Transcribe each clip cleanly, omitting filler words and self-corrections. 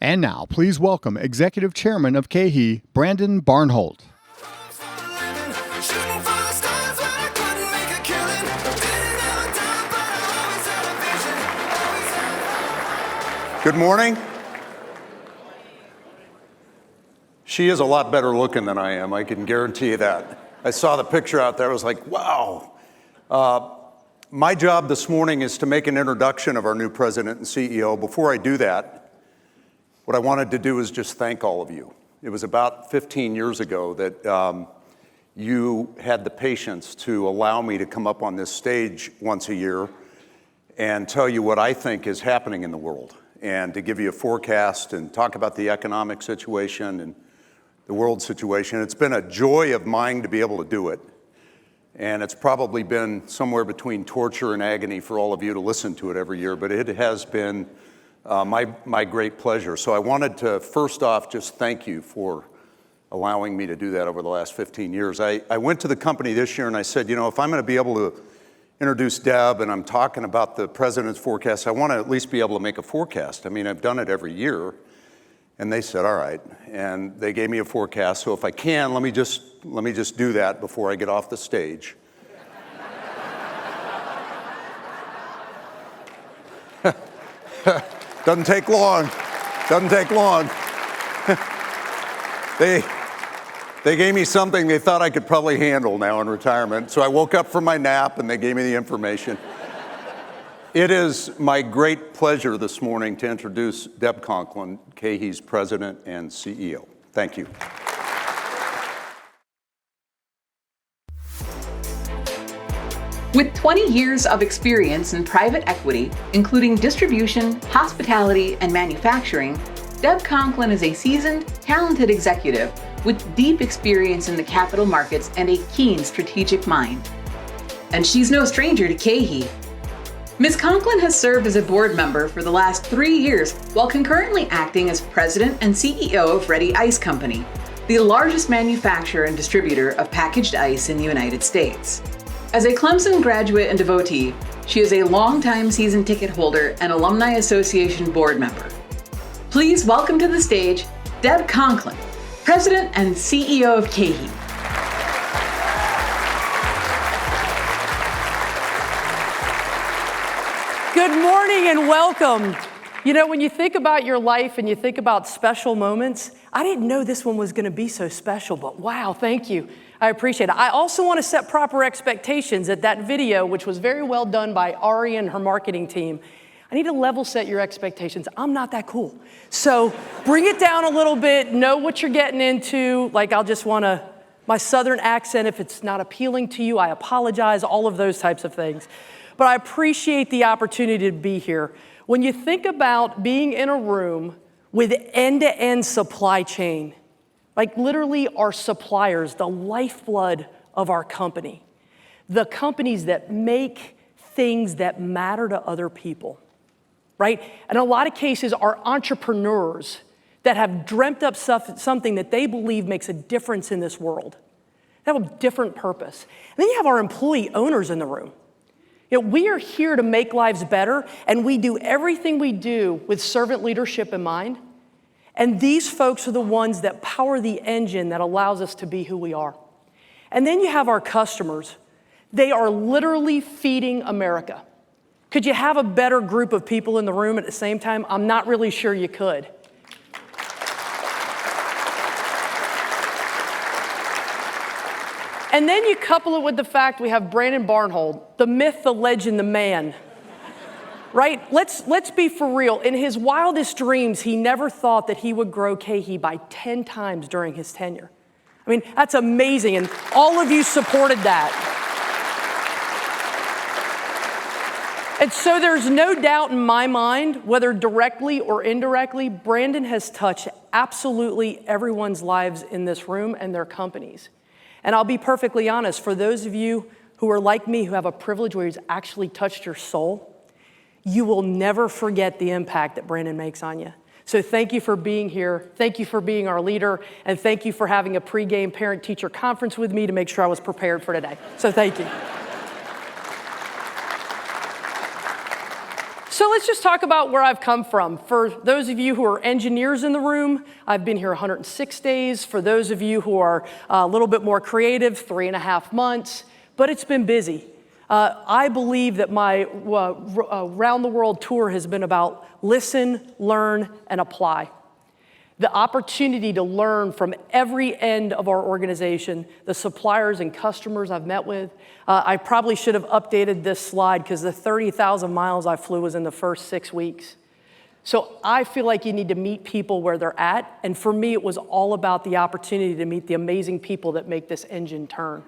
And now, please welcome Executive Chairman of KeHE, Brandon Barnholt. Good morning. She is a lot better looking than I am, I can guarantee you that. I saw the picture out there, I was like, wow. My job this morning is to make an introduction of our new president and CEO. Before I do that, what I wanted to do is just thank all of you. It was about 15 years ago that you had the patience to allow me to come up on this stage once a year and tell you what I think is happening in the world, and to give you a forecast and talk about the economic situation and the world situation. It's been a joy of mine to be able to do it. And it's probably been somewhere between torture and agony for all of you to listen to it every year, but it has been my great pleasure. So I wanted to, first off, just thank you for allowing me to do that over the last 15 years. I went to the company this year and I said, you know, if I'm going to be able to introduce Deb and I'm talking about the president's forecast, I want to at least be able to make a forecast. I mean, I've done it every year. And they said, all right. And they gave me a forecast. So if I can, let me just do that before I get off the stage. Doesn't take long. Doesn't take long. They gave me something they thought I could probably handle now in retirement. So I woke up from my nap and they gave me the information. It is my great pleasure this morning to introduce Deb Conklin, KeHE's President and CEO. Thank you. With 20 years of experience in private equity, including distribution, hospitality, and manufacturing, Deb Conklin is a seasoned, talented executive with deep experience in the capital markets and a keen strategic mind. And she's no stranger to KeHE. Ms. Conklin has served as a board member for the last 3 years while concurrently acting as president and CEO of Ready Ice Company, the largest manufacturer and distributor of packaged ice in the United States. As a Clemson graduate and devotee, she is a longtime season ticket holder and Alumni Association board member. Please welcome to the stage Deb Conklin, President and CEO of KeHE. Good morning and welcome. You know, when you think about your life and you think about special moments, I didn't know this one was going to be so special, but wow, thank you. I appreciate it. I also want to set proper expectations at that video, which was very well done by Ari and her marketing team. I need to level set your expectations. I'm not that cool. So bring it down a little bit, know what you're getting into. Like, I'll just want to, my Southern accent, if it's not appealing to you, I apologize, all of those types of things. But I appreciate the opportunity to be here. When you think about being in a room with end-to-end supply chain, like literally our suppliers, the lifeblood of our company, the companies that make things that matter to other people, right? In a lot of cases, are entrepreneurs that have dreamt up something that they believe makes a difference in this world. They have a different purpose. And then you have our employee owners in the room. You know, we are here to make lives better, and we do everything we do with servant leadership in mind. And these folks are the ones that power the engine that allows us to be who we are. And then you have our customers. They are literally feeding America. Could you have a better group of people in the room at the same time? I'm not really sure you could. And then you couple it with the fact we have Brandon Barnholt, the myth, the legend, the man. Right? Let's be for real. In his wildest dreams, he never thought that he would grow KeHE by 10 times during his tenure. I mean, that's amazing, and all of you supported that. And so there's no doubt in my mind, whether directly or indirectly, Brandon has touched absolutely everyone's lives in this room and their companies. And I'll be perfectly honest, for those of you who are like me, who have a privilege where he's actually touched your soul, you will never forget the impact that Brandon makes on you. So thank you for being here. Thank you for being our leader. And thank you for having a pregame parent-teacher conference with me to make sure I was prepared for today. So thank you. So let's just talk about where I've come from. For those of you who are engineers in the room, I've been here 106 days. For those of you who are a little bit more creative, 3.5 months, but it's been busy. I believe that my round the world tour has been about listen, learn, and apply. The opportunity to learn from every end of our organization, the suppliers and customers I've met with. I probably should have updated this slide because the 30,000 miles I flew was in the first 6 weeks. So I feel like you need to meet people where they're at. And for me, it was all about the opportunity to meet the amazing people that make this engine turn.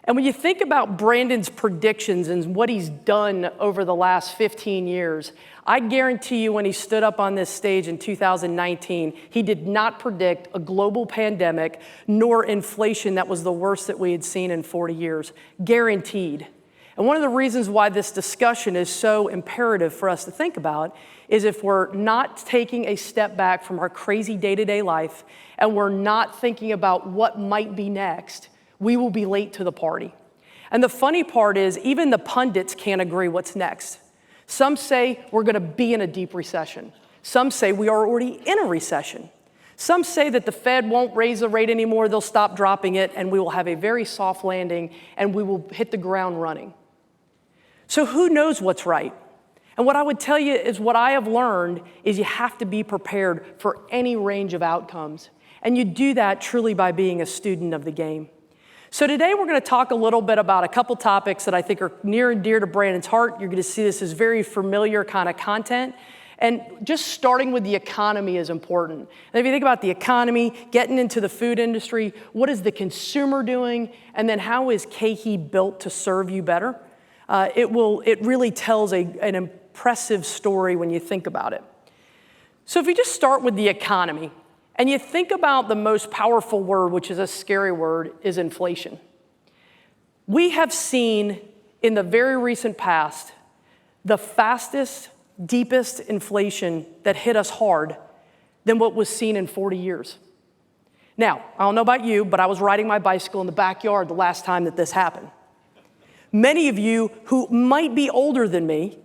And when you think about Brandon's predictions and what he's done over the last 15 years, I guarantee you when he stood up on this stage in 2019, he did not predict a global pandemic nor inflation that was the worst that we had seen in 40 years. Guaranteed. And one of the reasons why this discussion is so imperative for us to think about is if we're not taking a step back from our crazy day-to-day life and we're not thinking about what might be next, we will be late to the party. And the funny part is, even the pundits can't agree what's next. Some say we're going to be in a deep recession. Some say we are already in a recession. Some say that the Fed won't raise the rate anymore, they'll stop dropping it, and we will have a very soft landing, and we will hit the ground running. So who knows what's right? And what I would tell you is what I have learned is you have to be prepared for any range of outcomes. And you do that truly by being a student of the game. So today we're going to talk a little bit about a couple topics that I think are near and dear to Brandon's heart. You're going to see this as very familiar kind of content. And just starting with the economy is important. And if you think about the economy, getting into the food industry, what is the consumer doing? And then how is KeHE built to serve you better? It really tells an impressive story when you think about it. So if you just start with the economy, and you think about the most powerful word, which is a scary word, is inflation. We have seen in the very recent past the fastest, deepest inflation that hit us hard than what was seen in 40 years. Now, I don't know about you, but I was riding my bicycle in the backyard the last time that this happened. Many of you who might be older than me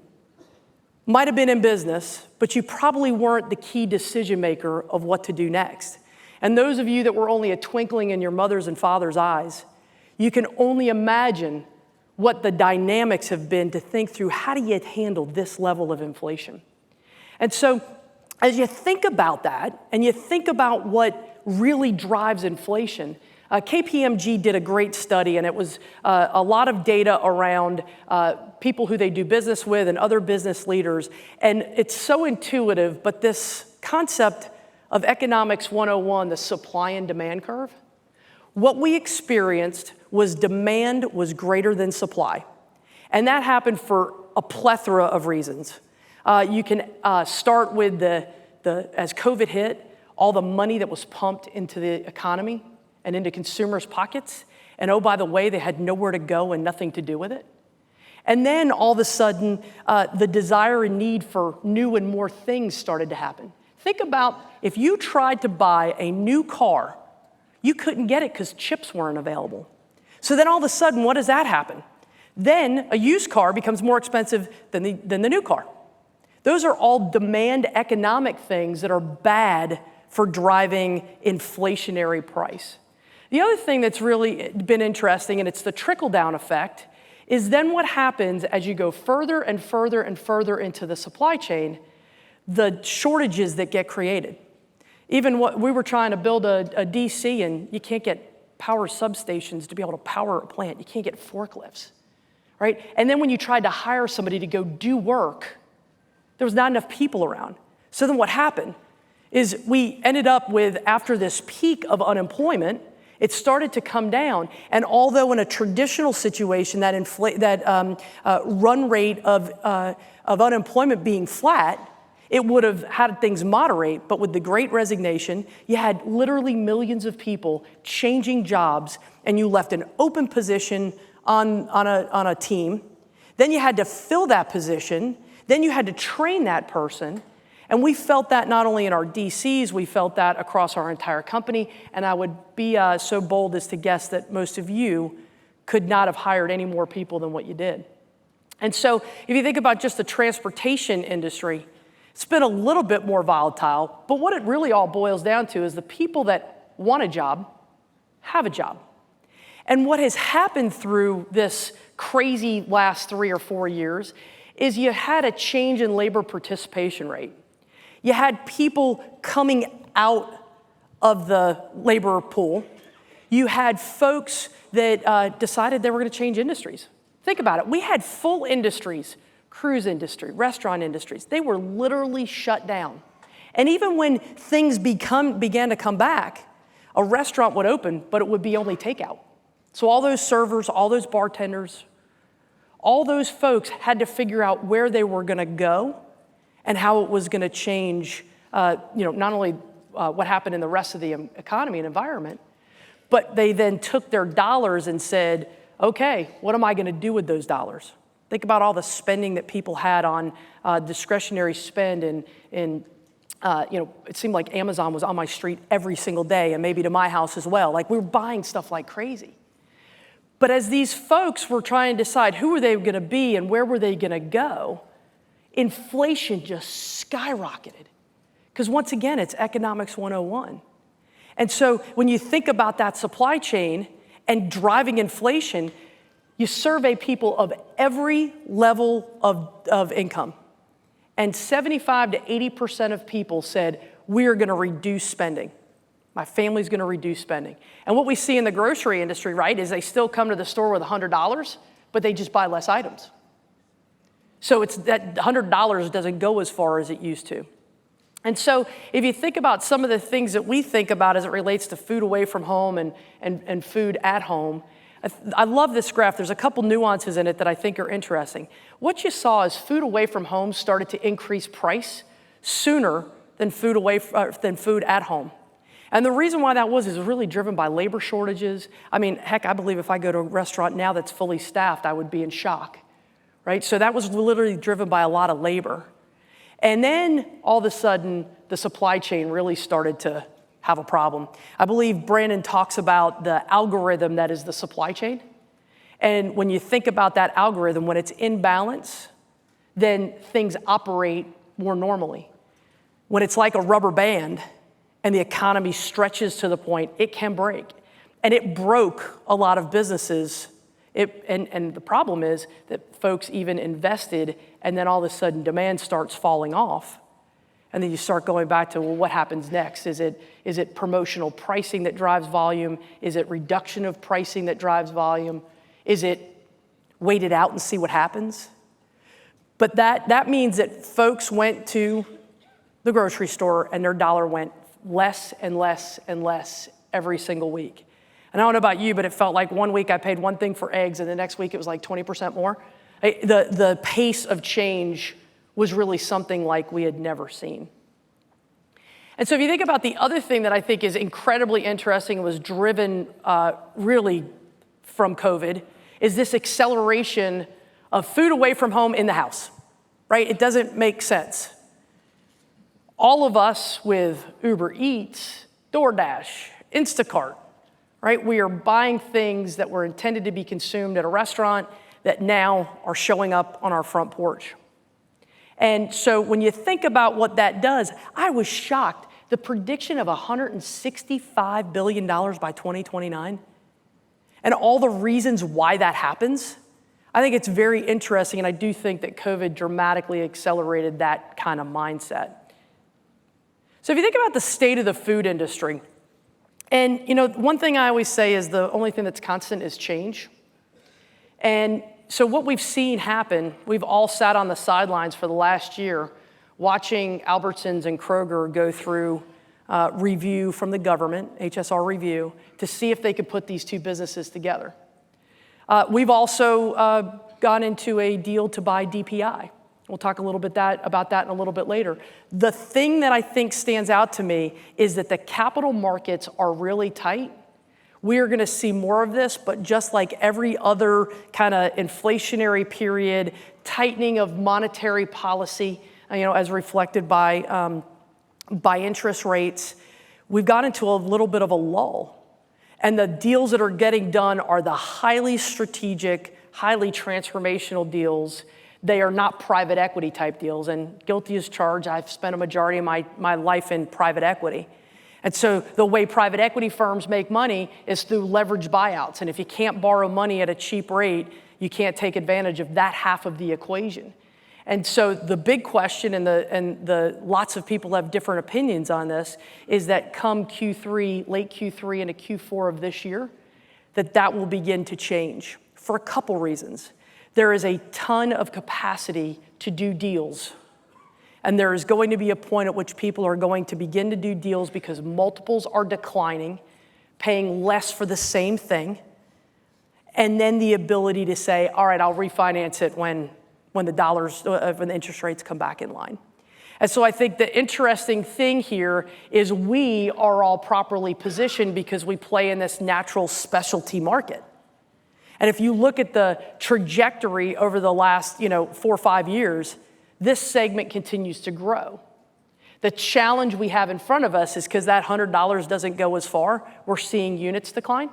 might have been in business, but you probably weren't the key decision maker of what to do next. And those of you that were only a twinkling in your mother's and father's eyes, you can only imagine what the dynamics have been to think through how do you handle this level of inflation. And so as you think about that, and you think about what really drives inflation, KPMG did a great study, and it was a lot of data around people who they do business with and other business leaders. And it's so intuitive, but this concept of Economics 101, the supply and demand curve, what we experienced was demand was greater than supply. And that happened for a plethora of reasons. You can start with as COVID hit, all the money that was pumped into the economy and into consumers' pockets. And oh, by the way, they had nowhere to go and nothing to do with it. And then all of a sudden, the desire and need for new and more things started to happen. Think about if you tried to buy a new car, you couldn't get it because chips weren't available. So then all of a sudden, what does that happen? Then a used car becomes more expensive than the new car. Those are all demand economic things that are bad for driving inflationary price. The other thing that's really been interesting, and it's the trickle-down effect, is then what happens as you go further and further and further into the supply chain, the shortages that get created. Even what we were trying to build a DC, and you can't get power substations to be able to power a plant. You can't get forklifts, right? And then when you tried to hire somebody to go do work, there was not enough people around. So then what happened is we ended up with, after this peak of unemployment, it started to come down. And although in a traditional situation, that run rate of unemployment being flat, it would have had things moderate. But with the Great Resignation, you had literally millions of people changing jobs, and you left an open position on a team. Then you had to fill that position. Then you had to train that person. And we felt that not only in our DCs, we felt that across our entire company. And I would be so bold as to guess that most of you could not have hired any more people than what you did. And so if you think about just the transportation industry, it's been a little bit more volatile, but what it really all boils down to is the people that want a job have a job. And what has happened through this crazy last 3 or 4 years is you had a change in labor participation rate. You had people coming out of the labor pool. You had folks that decided they were going to change industries. Think about it. We had full industries, cruise industry, restaurant industries. They were literally shut down. And even when things began to come back, a restaurant would open, but it would be only takeout. So all those servers, all those bartenders, all those folks had to figure out where they were going to go and how it was going to change, not only what happened in the rest of the economy and environment, but they then took their dollars and said, okay, what am I going to do with those dollars? Think about all the spending that people had on discretionary spend, and it seemed like Amazon was on my street every single day, and maybe to my house as well. Like, we were buying stuff like crazy. But as these folks were trying to decide who were they going to be and where were they going to go, inflation just skyrocketed. Because once again, it's economics 101. And so when you think about that supply chain and driving inflation, you survey people of every level of income. And 75 to 80% of people said, we're going to reduce spending. My family's going to reduce spending. And what we see in the grocery industry, right, is they still come to the store with $100, but they just buy less items. So it's that $100 doesn't go as far as it used to. And so if you think about some of the things that we think about as it relates to food away from home and food at home, I love this graph. There's a couple nuances in it that I think are interesting. What you saw is food away from home started to increase price sooner than food at home. And the reason why that was is really driven by labor shortages. I mean, heck, I believe if I go to a restaurant now that's fully staffed, I would be in shock, right? So that was literally driven by a lot of labor. And then all of a sudden, the supply chain really started to have a problem. I believe Brandon talks about the algorithm that is the supply chain. And when you think about that algorithm, when it's in balance, then things operate more normally. When it's like a rubber band and the economy stretches to the point, it can break. And it broke a lot of businesses. And the problem is that folks even invested, and then all of a sudden demand starts falling off. And then you start going back to, well, what happens next? Is it promotional pricing that drives volume? Is it reduction of pricing that drives volume? Is it wait it out and see what happens? But that means that folks went to the grocery store and their dollar went less and less and less every single week. And I don't know about you, but it felt like one week I paid one thing for eggs and the next week it was like 20% more. The pace of change was really something like we had never seen. And so if you think about the other thing that I think is incredibly interesting and was driven really from COVID is this acceleration of food away from home in the house, right? It doesn't make sense. All of us with Uber Eats, DoorDash, Instacart, right? We are buying things that were intended to be consumed at a restaurant that now are showing up on our front porch. And so when you think about what that does, I was shocked. The prediction of $165 billion by 2029 and all the reasons why that happens, I think it's very interesting, and I do think that COVID dramatically accelerated that kind of mindset. So if you think about the state of the food industry, and one thing I always say is the only thing that's constant is change. And so what we've seen happen, we've all sat on the sidelines for the last year watching Albertsons and Kroger go through review from the government, HSR review, to see if they could put these two businesses together. We've also gone into a deal to buy DPI. We'll talk a little bit about that in a little bit later. The thing that I think stands out to me is that the capital markets are really tight. We are going to see more of this, but just like every other kind of inflationary period, tightening of monetary policy, as reflected by interest rates, we've got into a little bit of a lull. And the deals that are getting done are the highly strategic, highly transformational deals. They are not private equity type deals, and guilty as charged. I've spent a majority of my life in private equity. And so the way private equity firms make money is through leveraged buyouts. And if you can't borrow money at a cheap rate, you can't take advantage of that half of the equation. And so the big question, and the lots of people have different opinions on this, is that come Q3, late Q3 into Q4 of this year, that will begin to change for a couple reasons. There is a ton of capacity to do deals. And there is going to be a point at which people are going to begin to do deals because multiples are declining, paying less for the same thing, and then the ability to say, all right, I'll refinance it when the interest rates come back in line. And so I think the interesting thing here is we are all properly positioned because we play in this natural specialty market. And if you look at the trajectory over the last 4 or 5 years, this segment continues to grow. The challenge we have in front of us is because that $100 doesn't go as far, we're seeing units decline.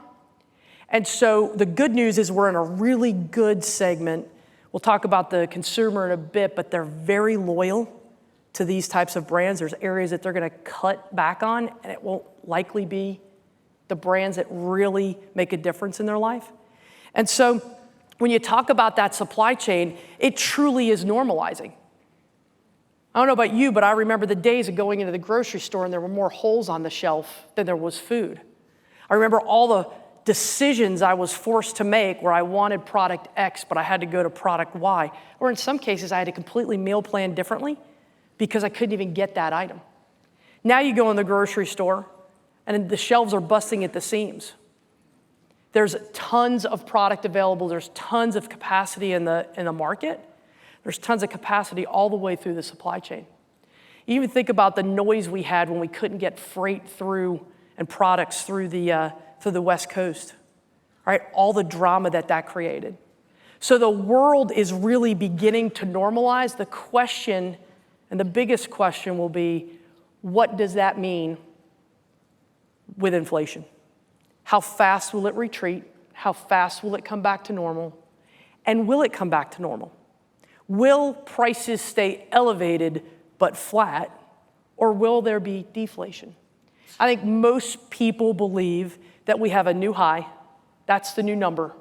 And so the good news is we're in a really good segment. We'll talk about the consumer in a bit, but they're very loyal to these types of brands. There's areas that they're going to cut back on, and it won't likely be the brands that really make a difference in their life. And so when you talk about that supply chain, it truly is normalizing. I don't know about you, but I remember the days of going into the grocery store and there were more holes on the shelf than there was food. I remember all the decisions I was forced to make where I wanted product X, but I had to go to product Y. Or in some cases, I had to completely meal plan differently because I couldn't even get that item. Now you go in the grocery store and the shelves are busting at the seams. There's tons of product available. There's tons of capacity in the market. There's tons of capacity all the way through the supply chain. You even think about the noise we had when we couldn't get freight through and products through the West Coast, right? All the drama that created. So the world is really beginning to normalize. The question, and the biggest question will be, what does that mean with inflation? How fast will it retreat? How fast will it come back to normal? And will it come back to normal? Will prices stay elevated but flat, or will there be deflation? I think most people believe that we have a new high, that's the new number,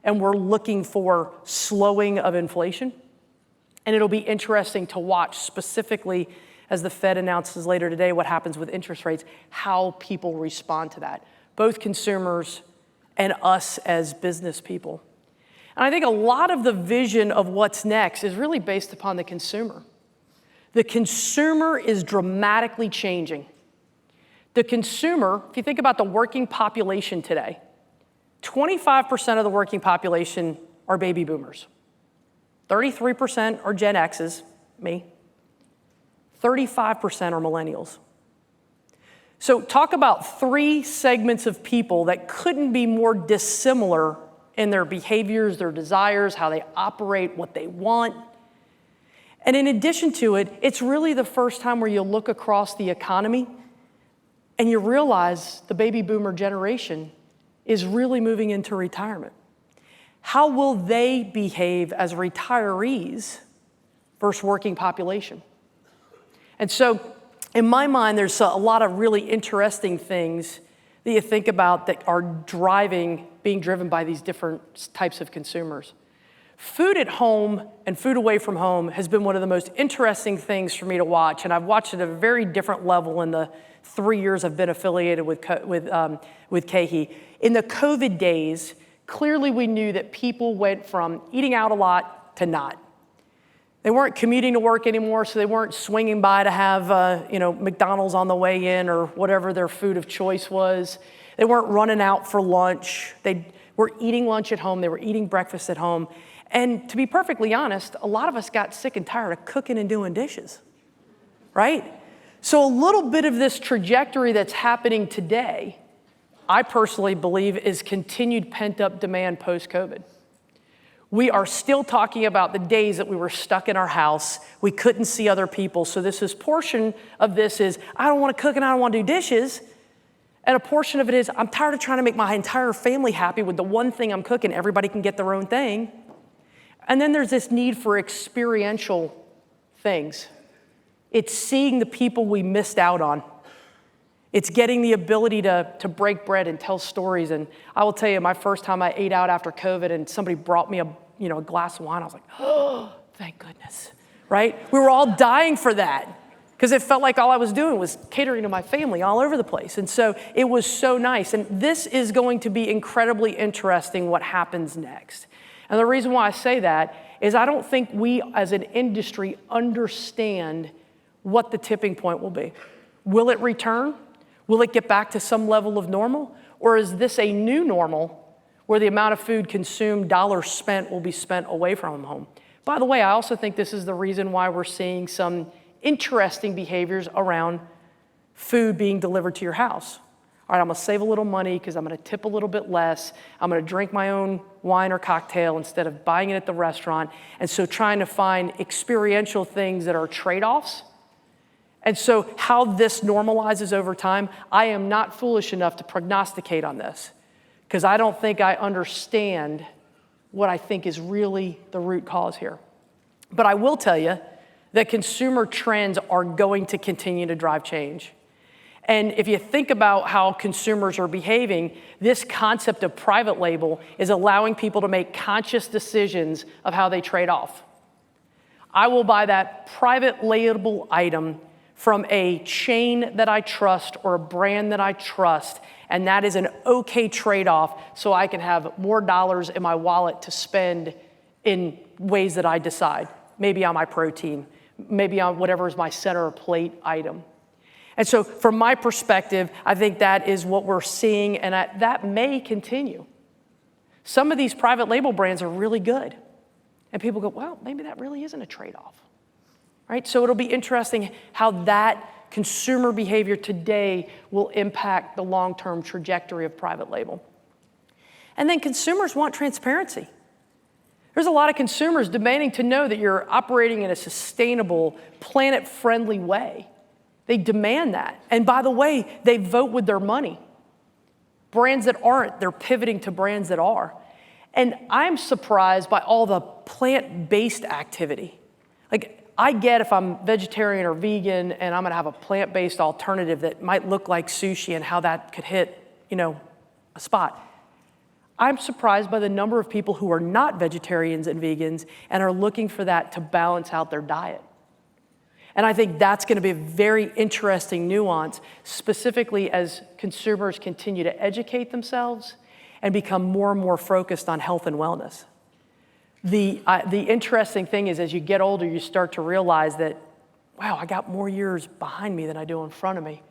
and we're looking for slowing of inflation. And it'll be interesting to watch specifically as the Fed announces later today what happens with interest rates, how people respond to that, both consumers and us as business people. And I think a lot of the vision of what's next is really based upon the consumer. The consumer is dramatically changing. The consumer, if you think about the working population today, 25% of the working population are baby boomers. 33% are Gen X's, me. 35% are millennials. So talk about 3 segments of people that couldn't be more dissimilar in their behaviors, their desires, how they operate, what they want. And in addition to it, it's really the first time where you look across the economy and you realize the baby boomer generation is really moving into retirement. How will they behave as retirees versus working population? And so in my mind, there's a lot of really interesting things that you think about that are being driven by these different types of consumers. Food at home and food away from home has been one of the most interesting things for me to watch, and I've watched it at a very different level in the 3 years I've been affiliated with KeHE. In the COVID days, clearly we knew that people went from eating out a lot to not. They weren't commuting to work anymore, so they weren't swinging by to have McDonald's on the way in or whatever their food of choice was. They weren't running out for lunch. They were eating lunch at home. They were eating breakfast at home. And to be perfectly honest, a lot of us got sick and tired of cooking and doing dishes, right? So a little bit of this trajectory that's happening today, I personally believe, is continued pent-up demand post-COVID. We are still talking about the days that we were stuck in our house. We couldn't see other people. So portion of this is, I don't want to cook and I don't want to do dishes. And a portion of it is, I'm tired of trying to make my entire family happy with the one thing I'm cooking. Everybody can get their own thing. And then there's this need for experiential things. It's seeing the people we missed out on. It's getting the ability to break bread and tell stories. And I will tell you, my first time I ate out after COVID and somebody brought me a glass of wine, I was like, oh, thank goodness, right? We were all dying for that because it felt like all I was doing was catering to my family all over the place. And so it was so nice. And this is going to be incredibly interesting what happens next. And the reason why I say that is I don't think we as an industry understand what the tipping point will be. Will it return? Will it get back to some level of normal? Or is this a new normal where the amount of food consumed, dollars spent, will be spent away from home? By the way, I also think this is the reason why we're seeing some interesting behaviors around food being delivered to your house. All right, I'm gonna save a little money because I'm gonna tip a little bit less. I'm gonna drink my own wine or cocktail instead of buying it at the restaurant. And so trying to find experiential things that are trade-offs. And so how this normalizes over time, I am not foolish enough to prognosticate on this because I don't think I understand what I think is really the root cause here. But I will tell you that consumer trends are going to continue to drive change. And if you think about how consumers are behaving, this concept of private label is allowing people to make conscious decisions of how they trade off. I will buy that private label item from a chain that I trust or a brand that I trust, and that is an okay trade-off so I can have more dollars in my wallet to spend in ways that I decide. Maybe on my protein, maybe on whatever is my center plate item. And so from my perspective, I think that is what we're seeing, and that may continue. Some of these private label brands are really good. And people go, well, maybe that really isn't a trade-off, right? So it'll be interesting how that consumer behavior today will impact the long-term trajectory of private label. And then consumers want transparency. There's a lot of consumers demanding to know that you're operating in a sustainable, planet-friendly way. They demand that. And by the way, they vote with their money. Brands that aren't, they're pivoting to brands that are. And I'm surprised by all the plant-based activity. Like, I get if I'm vegetarian or vegan and I'm gonna have a plant-based alternative that might look like sushi and how that could hit, a spot. I'm surprised by the number of people who are not vegetarians and vegans and are looking for that to balance out their diet. And I think that's going to be a very interesting nuance, specifically as consumers continue to educate themselves and become more and more focused on health and wellness. The interesting thing is, as you get older, you start to realize that, wow, I got more years behind me than I do in front of me.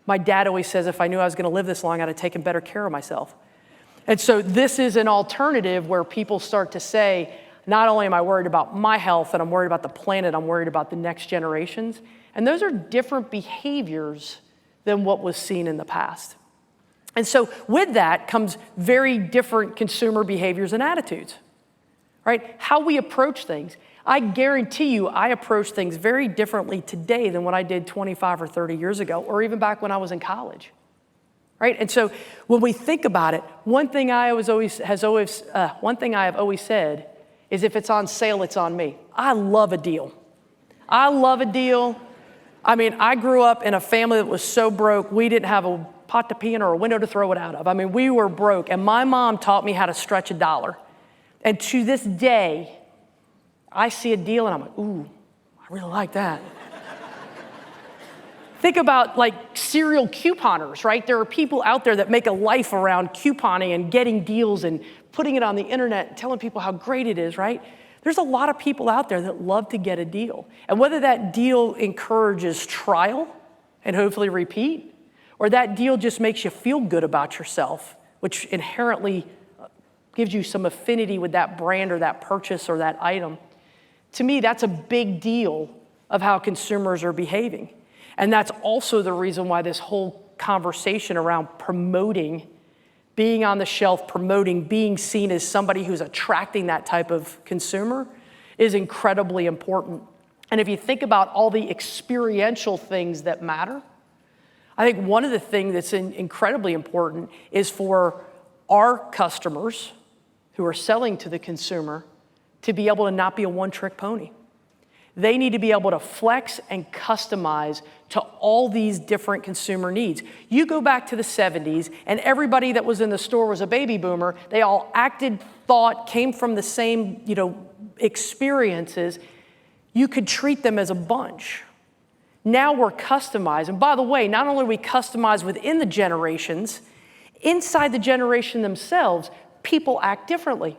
My dad always says, if I knew I was going to live this long, I'd have taken better care of myself. And so this is an alternative where people start to say, not only am I worried about my health and I'm worried about the planet, I'm worried about the next generations. And those are different behaviors than what was seen in the past. And so with that comes very different consumer behaviors and attitudes, right? How we approach things. I guarantee you I approach things very differently today than what I did 25 or 30 years ago, or even back when I was in college, right? And so when we think about it, one thing I have always said is if it's on sale, it's on me. I love a deal. I love a deal. I mean, I grew up in a family that was so broke, we didn't have a pot to pee in or a window to throw it out of. I mean, we were broke, and my mom taught me how to stretch a dollar. And to this day, I see a deal and I'm like, ooh, I really like that. Think about like serial couponers, right? There are people out there that make a life around couponing and getting deals and putting it on the internet and telling people how great it is, right? There's a lot of people out there that love to get a deal. And whether that deal encourages trial and hopefully repeat, or that deal just makes you feel good about yourself, which inherently gives you some affinity with that brand or that purchase or that item, to me, that's a big deal of how consumers are behaving. And that's also the reason why this whole conversation around promoting, being on the shelf, promoting, being seen as somebody who's attracting that type of consumer is incredibly important. And if you think about all the experiential things that matter, I think one of the things that's incredibly important is for our customers who are selling to the consumer to be able to not be a one-trick pony. They need to be able to flex and customize to all these different consumer needs. You go back to the 70s, and everybody that was in the store was a baby boomer. They all acted, thought, came from the same, experiences. You could treat them as a bunch. Now we're customized. And by the way, not only are we customized within the generations, inside the generation themselves, people act differently.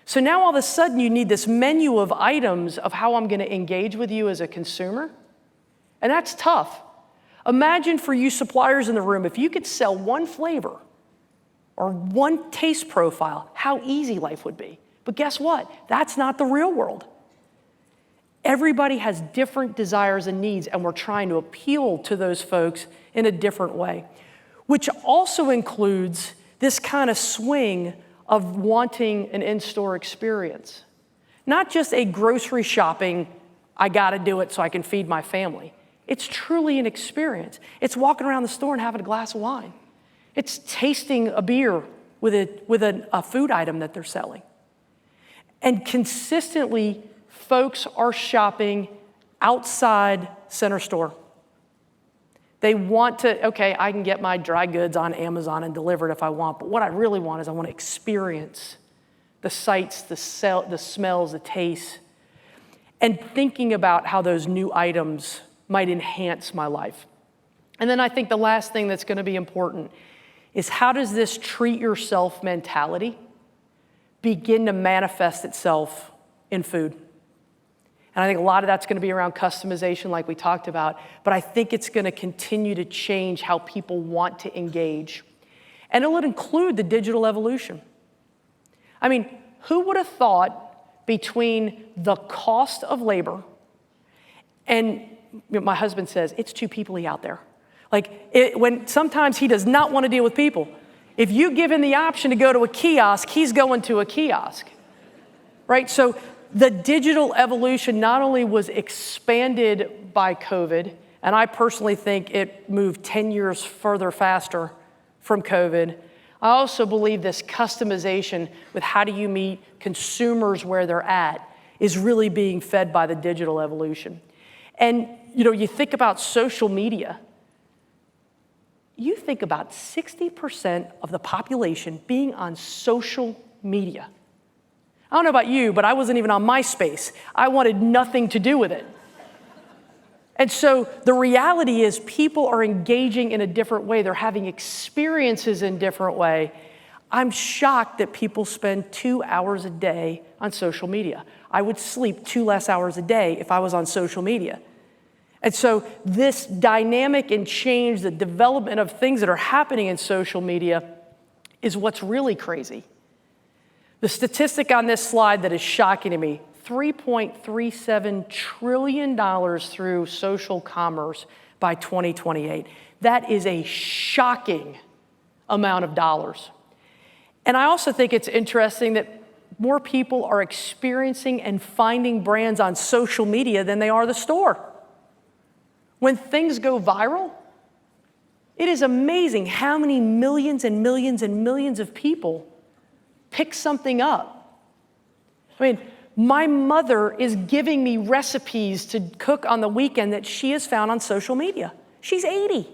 So now all of a sudden you need this menu of items of how I'm going to engage with you as a consumer. And that's tough. Imagine for you suppliers in the room, if you could sell one flavor or one taste profile, how easy life would be. But guess what? That's not the real world. Everybody has different desires and needs, and we're trying to appeal to those folks in a different way, which also includes this kind of swing of wanting an in-store experience. Not just a grocery shopping, I gotta do it so I can feed my family. It's truly an experience. It's walking around the store and having a glass of wine. It's tasting a beer with a food item that they're selling. And consistently, folks are shopping outside center store. They want to, okay, I can get my dry goods on Amazon and deliver it if I want, but what I really want is I want to experience the sights, the smells, the tastes, and thinking about how those new items might enhance my life. And then I think the last thing that's going to be important is how does this treat yourself mentality begin to manifest itself in food? And I think a lot of that's going to be around customization like we talked about, but I think it's going to continue to change how people want to engage. And it would include the digital evolution. I mean, who would have thought between the cost of labor and my husband says, it's too people-y out there. When sometimes he does not want to deal with people. If you give him the option to go to a kiosk, he's going to a kiosk, right? So the digital evolution not only was expanded by COVID, and I personally think it moved 10 years further faster from COVID. I also believe this customization with how do you meet consumers where they're at is really being fed by the digital evolution. And you think about social media. You think about 60% of the population being on social media. I don't know about you, but I wasn't even on MySpace. I wanted nothing to do with it. And so the reality is people are engaging in a different way. They're having experiences in a different way. I'm shocked that people spend 2 hours a day on social media. I would sleep 2 less hours a day if I was on social media. And so this dynamic and change, the development of things that are happening in social media is what's really crazy. The statistic on this slide that is shocking to me, $3.37 trillion through social commerce by 2028. That is a shocking amount of dollars. And I also think it's interesting that more people are experiencing and finding brands on social media than they are the store. When things go viral, it is amazing how many millions and millions and millions of people pick something up. I mean, my mother is giving me recipes to cook on the weekend that she has found on social media. She's 80.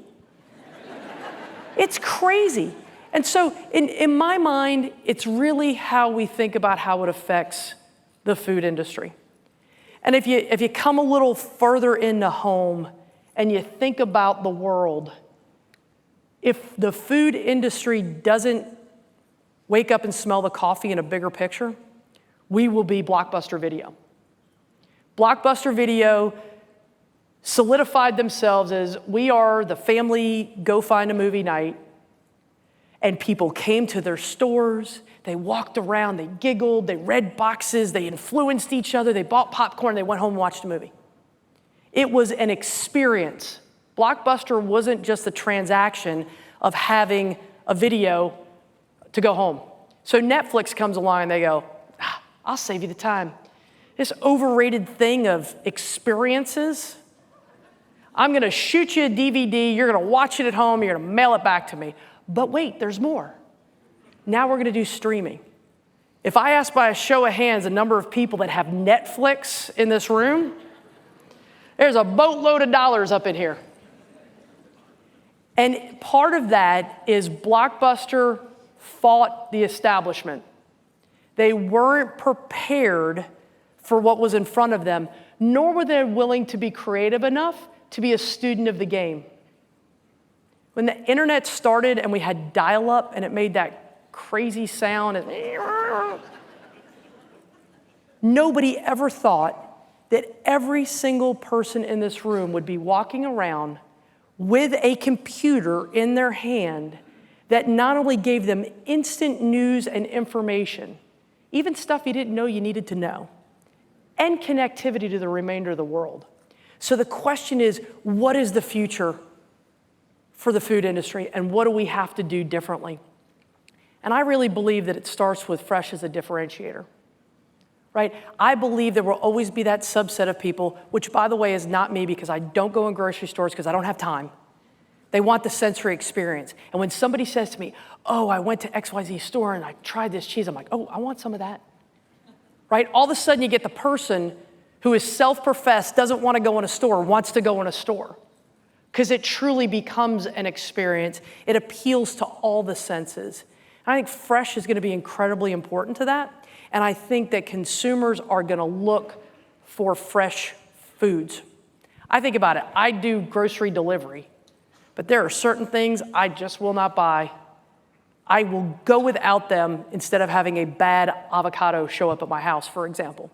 It's crazy. And so in my mind, it's really how we think about how it affects the food industry. And if you come a little further into home and you think about the world, if the food industry doesn't wake up and smell the coffee in a bigger picture, we will be Blockbuster Video. Blockbuster Video solidified themselves as we are the family go find a movie night, and people came to their stores, they walked around, they giggled, they read boxes, they influenced each other, they bought popcorn, they went home and watched a movie. It was an experience. Blockbuster wasn't just the transaction of having a video to go home. So Netflix comes along and they go, I'll save you the time. This overrated thing of experiences, I'm gonna shoot you a DVD, you're gonna watch it at home, you're gonna mail it back to me. But wait, there's more. Now we're gonna do streaming. If I ask by a show of hands the number of people that have Netflix in this room, there's a boatload of dollars up in here. And part of that is Blockbuster fought the establishment. They weren't prepared for what was in front of them, nor were they willing to be creative enough to be a student of the game. When the internet started and we had dial-up and it made that crazy sound, nobody ever thought that every single person in this room would be walking around with a computer in their hand that not only gave them instant news and information, even stuff you didn't know you needed to know, and connectivity to the remainder of the world. So the question is, what is the future for the food industry, and what do we have to do differently? And I really believe that it starts with fresh as a differentiator, right? I believe there will always be that subset of people, which by the way is not me, because I don't go in grocery stores because I don't have time. They want the sensory experience. And when somebody says to me, oh, I went to XYZ store and I tried this cheese, I'm like, oh, I want some of that, right? All of a sudden you get the person who is self-professed, doesn't want to go in a store, wants to go in a store, because it truly becomes an experience. It appeals to all the senses. And I think fresh is going to be incredibly important to that. And I think that consumers are going to look for fresh foods. I think about it. I do grocery delivery, but there are certain things I just will not buy. I will go without them instead of having a bad avocado show up at my house, for example.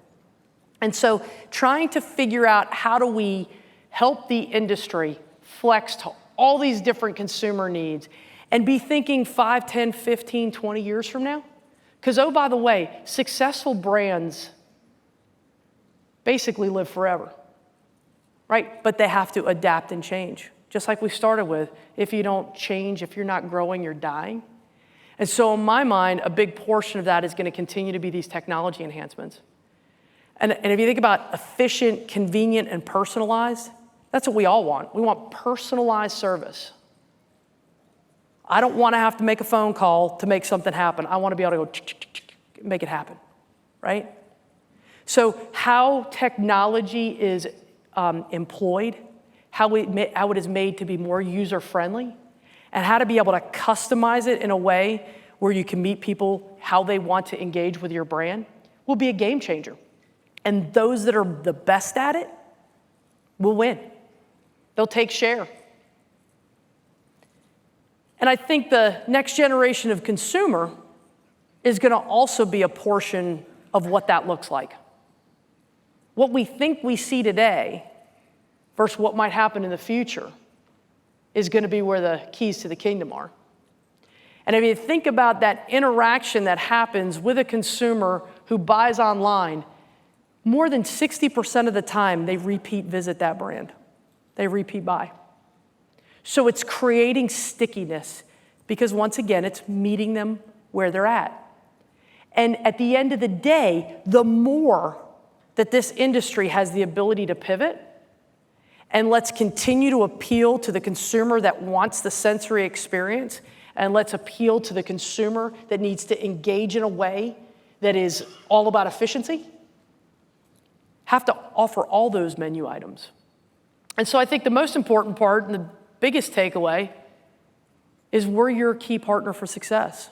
And so trying to figure out how do we help the industry flex to all these different consumer needs and be thinking 5, 10, 15, 20 years from now. Because, oh, by the way, successful brands basically live forever, right? But they have to adapt and change. Just like we started with, if you don't change, if you're not growing, you're dying. And so in my mind, a big portion of that is going to continue to be these technology enhancements. And if you think about efficient, convenient, and personalized, that's what we all want. We want personalized service. I don't want to have to make a phone call to make something happen. I want to be able to go make it happen, right? So how technology is employed, how it is made to be more user-friendly, and how to be able to customize it in a way where you can meet people how they want to engage with your brand will be a game changer. And those that are the best at it will win. They'll take share. And I think the next generation of consumer is going to also be a portion of what that looks like. What we think we see today versus what might happen in the future is going to be where the keys to the kingdom are. And if you think about that interaction that happens with a consumer who buys online, more than 60% of the time they repeat visit that brand. They repeat buy. So it's creating stickiness because once again, it's meeting them where they're at. And at the end of the day, the more that this industry has the ability to pivot, and let's continue to appeal to the consumer that wants the sensory experience, and let's appeal to the consumer that needs to engage in a way that is all about efficiency, have to offer all those menu items. And so I think the most important part and the biggest takeaway is we're your key partner for success.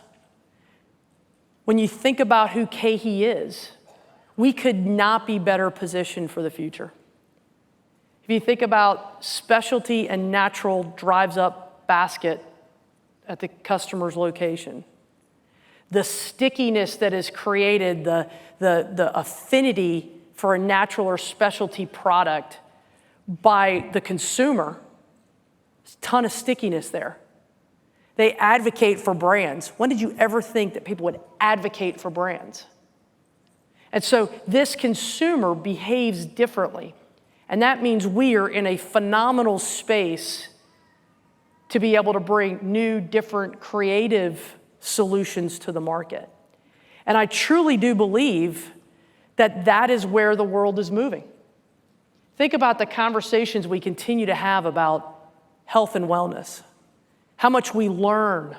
When you think about who KeHE is, we could not be better positioned for the future. If you think about specialty and natural drives up basket at the customer's location, the stickiness that is created, the affinity for a natural or specialty product by the consumer, there's a ton of stickiness there. They advocate for brands. When did you ever think that people would advocate for brands? And so this consumer behaves differently. And that means we are in a phenomenal space to be able to bring new, different, creative solutions to the market. And I truly do believe that that is where the world is moving. Think about the conversations we continue to have about health and wellness, how much we learn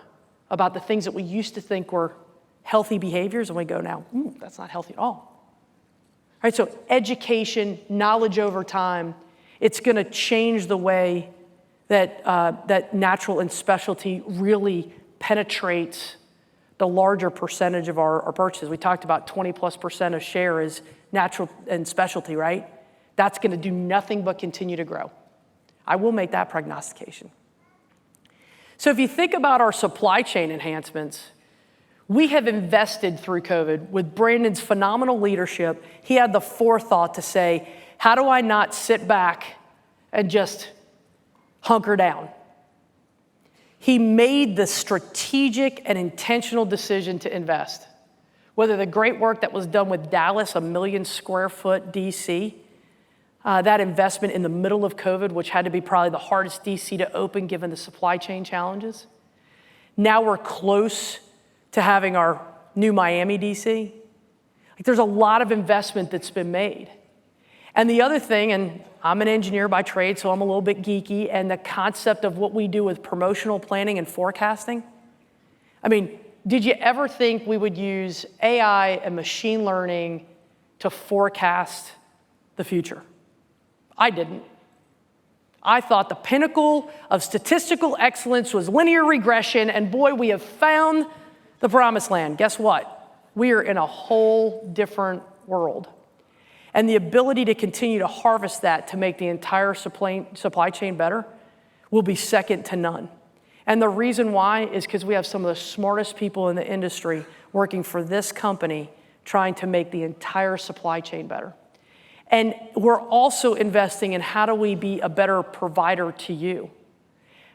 about the things that we used to think were healthy behaviors, and we go now, that's not healthy at all. Right, so education, knowledge over time, it's going to change the way that, that natural and specialty really penetrates the larger percentage of our purchases. We talked about 20+% of share is natural and specialty, right? That's going to do nothing but continue to grow. I will make that prognostication. So if you think about our supply chain enhancements, we have invested through COVID with Brandon's phenomenal leadership. He had the forethought to say, how do I not sit back and just hunker down? He made the strategic and intentional decision to invest. Whether the great work that was done with Dallas, a 1 million square foot DC, that investment in the middle of COVID, which had to be probably the hardest DC to open given the supply chain challenges. Now we're close to having our new Miami DC. Like, there's a lot of investment that's been made. And the other thing, and I'm an engineer by trade, so I'm a little bit geeky, and the concept of what we do with promotional planning and forecasting. I mean, did you ever think we would use AI and machine learning to forecast the future? I didn't. I thought the pinnacle of statistical excellence was linear regression, and boy, we have found the promised land. Guess what? We are in a whole different world. And the ability to continue to harvest that to make the entire supply chain better will be second to none. And the reason why is because we have some of the smartest people in the industry working for this company trying to make the entire supply chain better. And we're also investing in how do we be a better provider to you?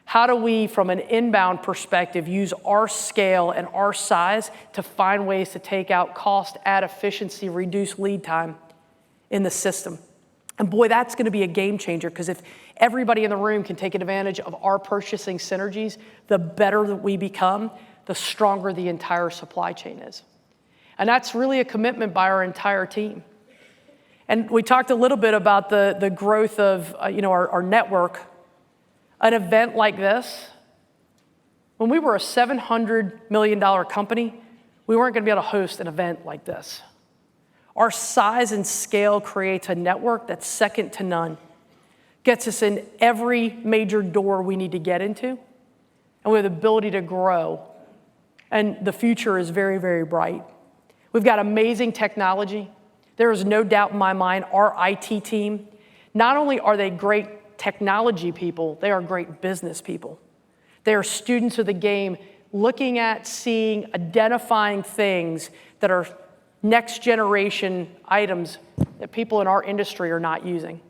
How do we, from an inbound perspective, use our scale and our size to find ways to take out cost, add efficiency, reduce lead time in the system? And boy, that's going to be a game changer, because if everybody in the room can take advantage of our purchasing synergies, the better that we become, the stronger the entire supply chain is. And that's really a commitment by our entire team. And we talked a little bit about the growth of our network. An event like this, when we were a $700 million company, we weren't going to be able to host an event like this. Our size and scale creates a network that's second to none, gets us in every major door we need to get into, and we have the ability to grow. And the future is very, very bright. We've got amazing technology. There is no doubt in my mind our IT team, not only are they great technology people, they are great business people. They are students of the game, looking at, seeing, identifying things that are next generation items that people in our industry are not using.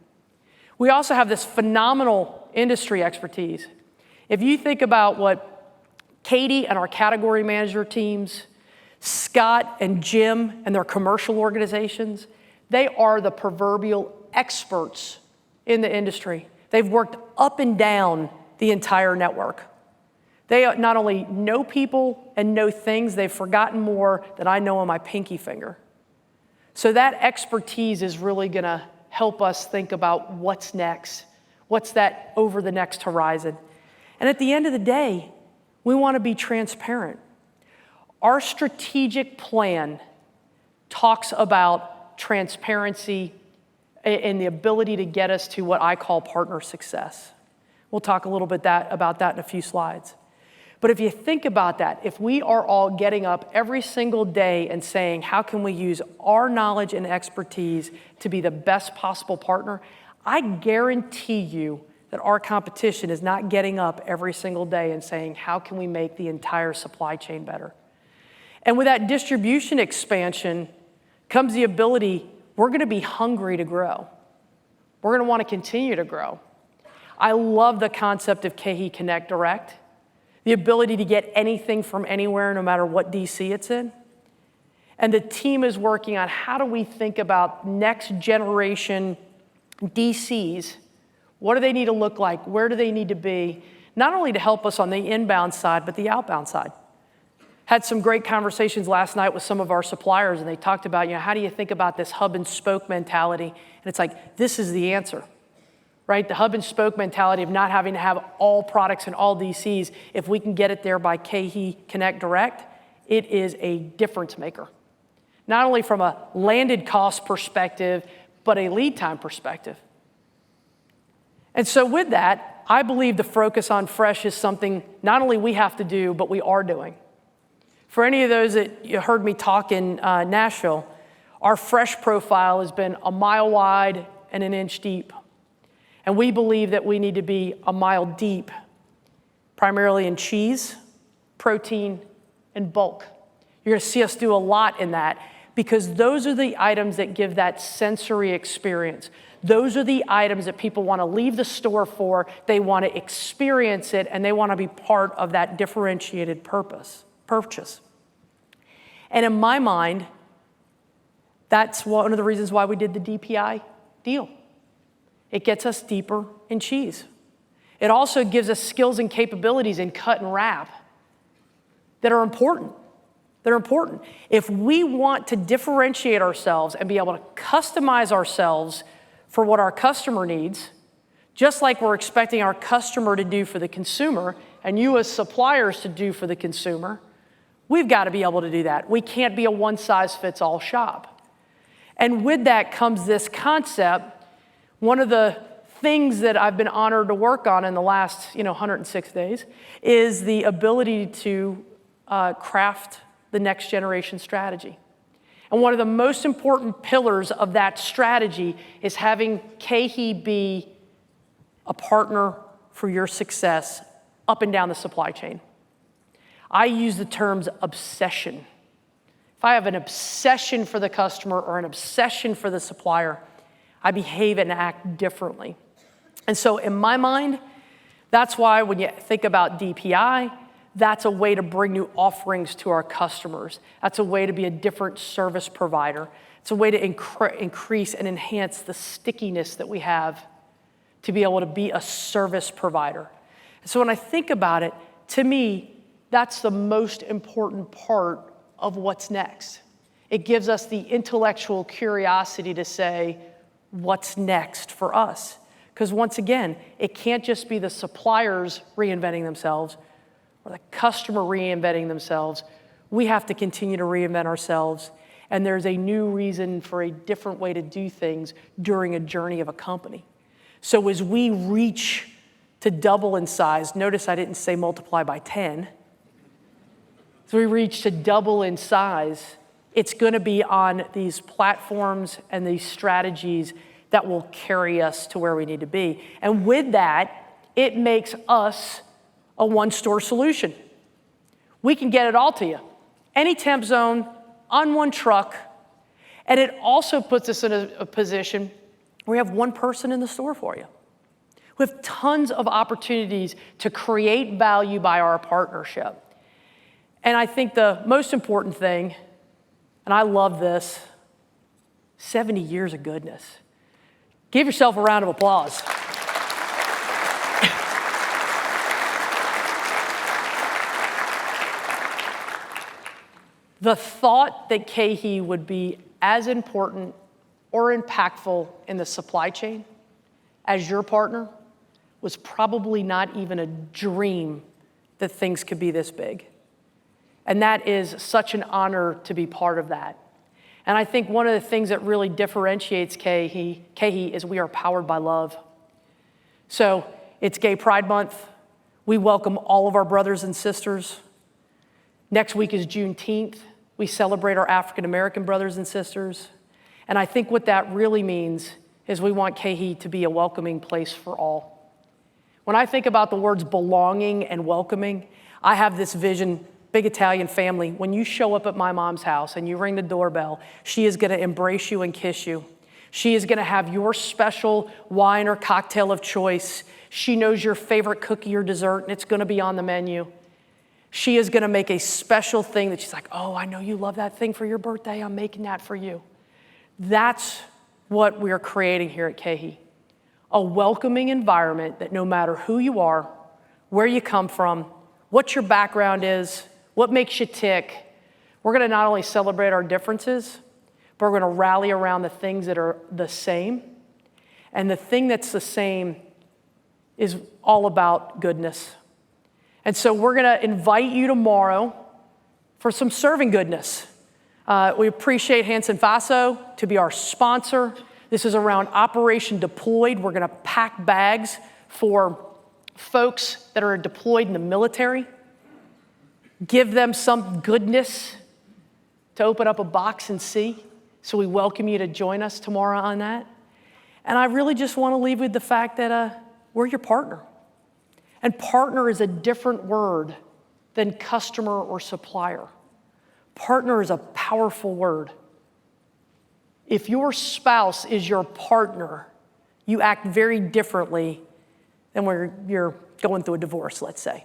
We also have this phenomenal industry expertise. If you think about what Katie and our category manager teams, Scott and Jim and their commercial organizations, they are the proverbial experts in the industry. They've worked up and down the entire network. They not only know people and know things, they've forgotten more than I know on my pinky finger. So that expertise is really going to help us think about what's next, what's that over the next horizon. And at the end of the day, we want to be transparent. Our strategic plan talks about transparency and the ability to get us to what I call partner success. We'll talk a little bit about that in a few slides. But if you think about that, if we are all getting up every single day and saying, how can we use our knowledge and expertise to be the best possible partner, I guarantee you that our competition is not getting up every single day and saying, how can we make the entire supply chain better? And with that distribution expansion comes the ability, we're going to be hungry to grow. We're going to want to continue to grow. I love the concept of KeHE Connect Direct, the ability to get anything from anywhere, no matter what DC it's in. And the team is working on how do we think about next generation DCs. What do they need to look like? Where do they need to be? Not only to help us on the inbound side, but the outbound side. Had some great conversations last night with some of our suppliers, and they talked about, how do you think about this hub and spoke mentality? And it's like, this is the answer, right? The hub and spoke mentality of not having to have all products in all DCs. If we can get it there by KeHE Connect Direct, it is a difference maker. Not only from a landed cost perspective, but a lead time perspective. And so with that, I believe the focus on fresh is something not only we have to do, but we are doing. For any of those that you heard me talk in Nashville, our fresh profile has been a mile wide and an inch deep. And we believe that we need to be a mile deep, primarily in cheese, protein, and bulk. You're gonna see us do a lot in that because those are the items that give that sensory experience. Those are the items that people wanna leave the store for, they wanna experience it, and they wanna be part of that differentiated purchase. And in my mind, that's one of the reasons why we did the DPI deal. It gets us deeper in cheese. It also gives us skills and capabilities in cut and wrap that are important. They're important. If we want to differentiate ourselves and be able to customize ourselves for what our customer needs, just like we're expecting our customer to do for the consumer and you as suppliers to do for the consumer, we've got to be able to do that. We can't be a one-size-fits-all shop. And with that comes this concept. One of the things that I've been honored to work on in the last 106 days is the ability to craft the next generation strategy. And one of the most important pillars of that strategy is having KeHE be a partner for your success up and down the supply chain. I use the terms obsession. If I have an obsession for the customer or an obsession for the supplier, I behave and act differently. And so in my mind, that's why when you think about DPI, that's a way to bring new offerings to our customers. That's a way to be a different service provider. It's a way to increase and enhance the stickiness that we have to be able to be a service provider. So when I think about it, to me, that's the most important part of what's next. It gives us the intellectual curiosity to say, what's next for us? Because once again, it can't just be the suppliers reinventing themselves or the customer reinventing themselves. We have to continue to reinvent ourselves, and there's a new reason for a different way to do things during a journey of a company. So as we reach to double in size, notice I didn't say multiply by 10. As we reach to double in size, it's going to be on these platforms and these strategies that will carry us to where we need to be. And with that, it makes us a one-store solution. We can get it all to you. Any temp zone, on one truck, and it also puts us in a position where we have one person in the store for you. We have tons of opportunities to create value by our partnership. And I think the most important thing, and I love this, 70 years of goodness. Give yourself a round of applause. The thought that KeHE would be as important or impactful in the supply chain as your partner was probably not even a dream that things could be this big. And that is such an honor to be part of that. And I think one of the things that really differentiates KeHE is we are powered by love. So it's Gay Pride Month. We welcome all of our brothers and sisters. Next week is Juneteenth. We celebrate our African American brothers and sisters. And I think what that really means is we want KeHE to be a welcoming place for all. When I think about the words belonging and welcoming, I have this vision, big Italian family. When you show up at my mom's house and you ring the doorbell, she is gonna embrace you and kiss you. She is gonna have your special wine or cocktail of choice. She knows your favorite cookie or dessert, and it's gonna be on the menu. She is gonna make a special thing that she's like, oh, I know you love that thing for your birthday, I'm making that for you. That's what we're creating here at KeHE. A welcoming environment that no matter who you are, where you come from, what your background is, what makes you tick, we're gonna not only celebrate our differences, but we're gonna rally around the things that are the same. And the thing that's the same is all about goodness. And so we're gonna invite you tomorrow for some serving goodness. We appreciate Hanson Faso to be our sponsor. This is around Operation Deployed. We're going to pack bags for folks that are deployed in the military, give them some goodness to open up a box and see. So we welcome you to join us tomorrow on that. And I really just want to leave with the fact that we're your partner. And partner is a different word than customer or supplier. Partner is a powerful word. If your spouse is your partner, you act very differently than when you're going through a divorce, let's say.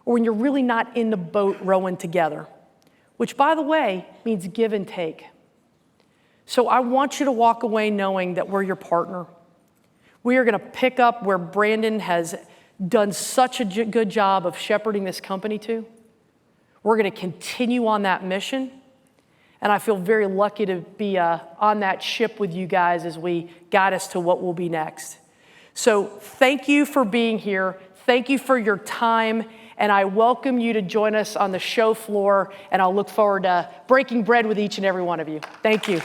Or when you're really not in the boat rowing together, which, by the way, means give and take. So I want you to walk away knowing that we're your partner. We are going to pick up where Brandon has done such a good job of shepherding this company to. We're going to continue on that mission. And I feel very lucky to be on that ship with you guys as we guide us to what will be next. So thank you for being here. Thank you for your time. And I welcome you to join us on the show floor. And I'll look forward to breaking bread with each and every one of you. Thank you.